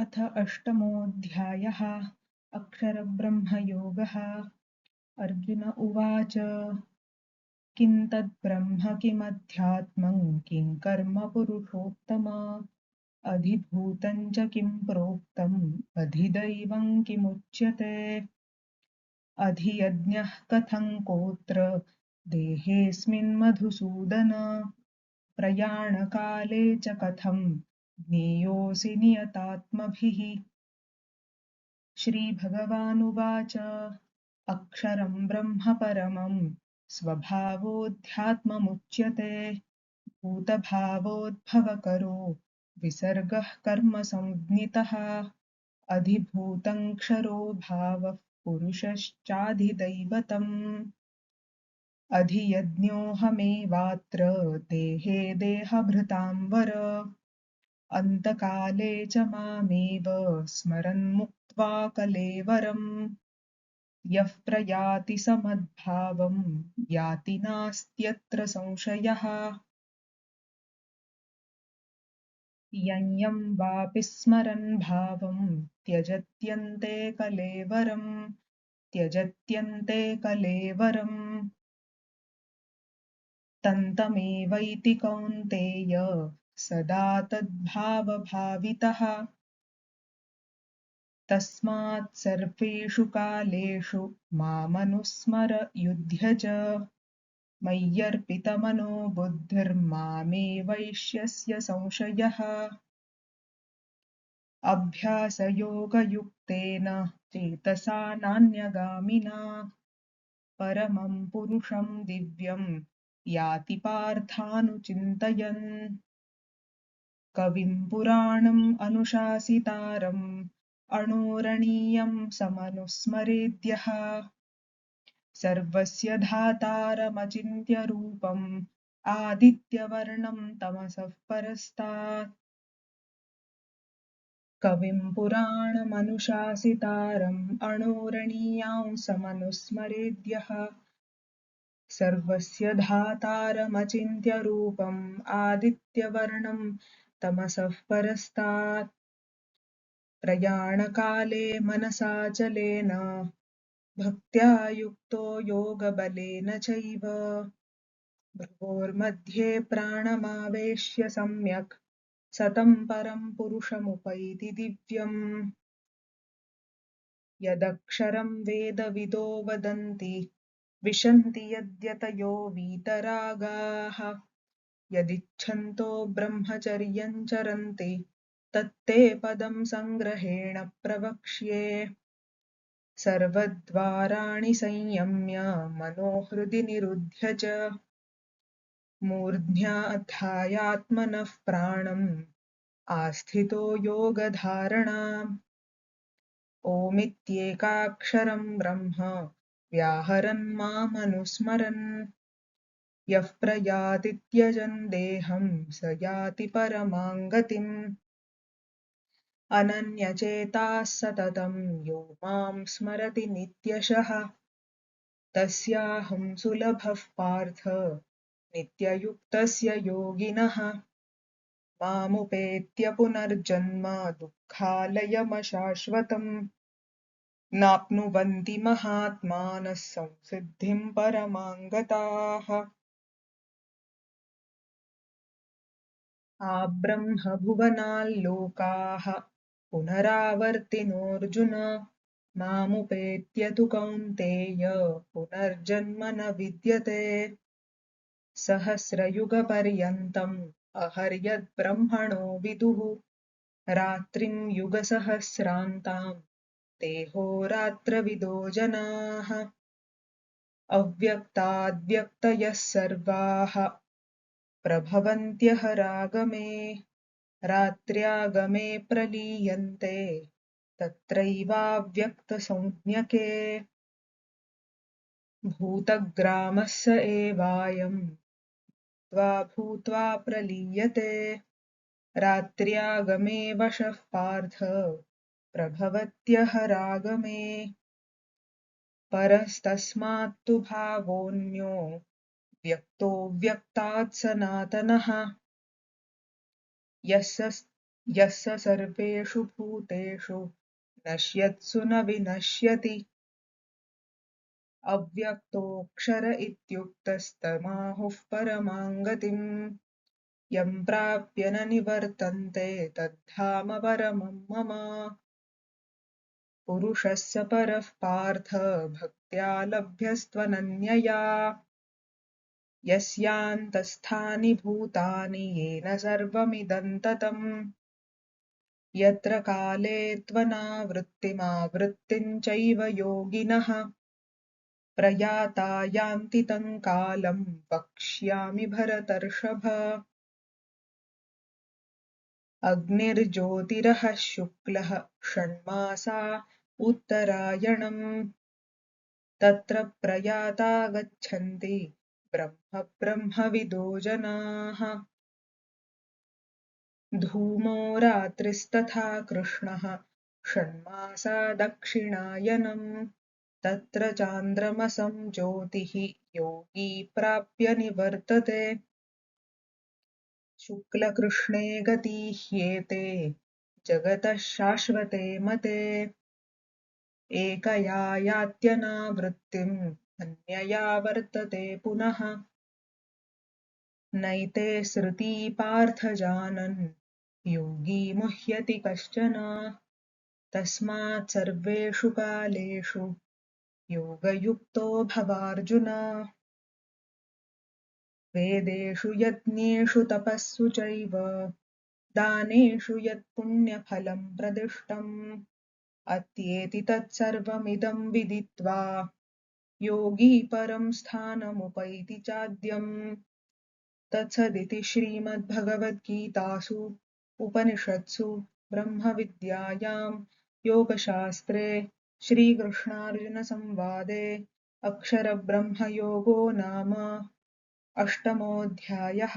अथ अष्टमोऽध्यायः। अक्षरब्रह्मयोगः। अर्जुन उवाच किं तद्ब्रह्म किमध्यात्मं किं कर्म पुरुषोत्तम अधिभूतं च किं प्रोक्तम् अधिदैवं किमुच्यते अधियज्ञः कथं कोत्र देहेऽस्मिन् मधुसूदन प्रयाणकाले च कथं ज्ञेयोऽसि नियतात्मभिः। श्रीभगवानुवाच अक्षरं ब्रह्म परमं स्वभावोऽध्यात्ममुच्यते भूतभावोद्भवकरो विसर्गः कर्मसंज्ञितः अधिभूतं क्षरो भावः पुरुषश्चाधिदैवतम् अधियज्ञोऽहमेवात्र देहे देहभृतां वर अन्तकाले च मामेव स्मरन् मुक्त्वा कलेवरम् यः प्रयाति समद्भावं याति नास्त्यत्र संशयः यं वापि स्मरन् भावं त्यजत्यन्ते कलेवरम् तन्तमेवैति कौन्तेय सदा तद्भावभावितः तस्मात् सर्वेषु कालेषु मामनुस्मर युध्य च मय्यर्पितमनो बुद्धिर्मामे वैश्यस्य संशयः अभ्यासयोगयुक्तेन चेतसा नान्यगामिना परमं पुरुषं दिव्यं याति पार्थानुचिन्तयन् कविं पुराणम् अनुशासितारम् अणोरणीयं समनुस्मरेद्यः सर्वस्य धातारमचिन्त्यरूपम् आदित्यवर्णं तमसः परस्तात् कविं पुराणमनुशासितारम् अणोरणीयां समनुस्मरेद्यः सर्वस्य धातारमचिन्त्यरूपम् आदित्यवर्णं तमसः परस्तात् प्रयाणकाले मनसाचलेन भक्त्या युक्तो योगबलेन चैव भ्रुवोर्मध्ये प्राणमावेश्य सम्यक् सतं परं पुरुषमुपैति दिव्यम् यदक्षरं वेदविदो वदन्ति विशन्ति यद्यतयो वीतरागाः यदिच्छन्तो ब्रह्मचर्यं चरन्ति तत्ते पदं सङ्ग्रहेण प्रवक्ष्ये सर्वद्वाराणि संयम्य मनोहृदि निरुध्य च मूर्ध्याधायात्मनः प्राणम् आस्थितो योगधारणाम् ओमित्येकाक्षरं ब्रह्म व्याहरन् मामनुस्मरन् यः प्रयाति त्यजन् देहं स याति परमां गतिम् अनन्यचेताः सततं यो मां स्मरति नित्यशः तस्याहं सुलभः पार्थ नित्ययुक्तस्य योगिनः मामुपेत्य पुनर्जन्म दुःखालयमशाश्वतम् नाप्नुवन्ति महात्मानः संसिद्धिं परमां गताः आब्रह्मभुवनाल्लोकाः पुनरावर्तिनोऽर्जुन मामुपेत्य तु कौन्तेय पुनर्जन्म न विद्यते सहस्रयुगपर्यन्तम् अहर्यद्ब्रह्मणो विदुः रात्रिं युगसहस्रान्तां देहोरात्रविदो जनाः अव्यक्ताद्व्यक्तयः सर्वाः प्रभवन्त्यः रागमे रात्र्यागमे प्रलीयन्ते तत्रैवाव्यक्तसंज्ञके भूतग्रामः स एवायं भूत्वा प्रलीयते रात्र्यागमे वशः पार्थ प्रभवत्यः रागमे परस्तस्मात्तु भावोऽन्यो व्यक्तो व्यक्तात् सनातनः यः स सर्वेषु भूतेषु नश्यत्सु न विनश्यति। अव्यक्तोऽक्षर इत्युक्तस्तमाहुः परमां गतिम्। यं प्राप्य न निवर्तन्ते तद्धाम परमं मम। पुरुषः स परः पार्थ भक्त्या लभ्यस्त्वनन्यया। यस्यान्तस्थानि भूतानि येन सर्वमिदं ततम्। यत्र काले त्वनावृत्तिमावृत्तिं चैव योगिनः प्रयाता यान्ति तं कालं वक्ष्यामि भरतर्षभ। अग्निर्ज्योतिरः शुक्लः षण्मासा उत्तरायणम्। तत्र प्रयाता गच्छन्ति ब्रह्म ब्रह्मविदो जनाः। धूमो रात्रिस्तथा कृष्णः षण्मासा दक्षिणायनम्। तत्र चान्द्रमसं ज्योतिः योगी प्राप्य निवर्तते। शुक्लकृष्णे गती ह्येते जगतः शाश्वते मते। एकया यात्यनावृत्तिम् अन्यया वर्तते पुनः। नैते सृती पार्थ जानन् योगी मुह्यति कश्चन। तस्मात् सर्वेषु कालेषु योगयुक्तो भवार्जुन। वेदेषु यज्ञेषु तपस्सु चैव दानेषु यत्पुण्यफलं प्रदिष्टम्। अत्येति तत्सर्वमिदं विदित्वा योगी परं स्थानमुपैति चाद्यम्। तत्सदिति श्रीमद्भगवद्गीतासु उपनिषत्सु ब्रह्मविद्यायां योगशास्त्रे श्रीकृष्णार्जुनसंवादे अक्षरब्रह्मयोगो नाम अष्टमोऽध्यायः।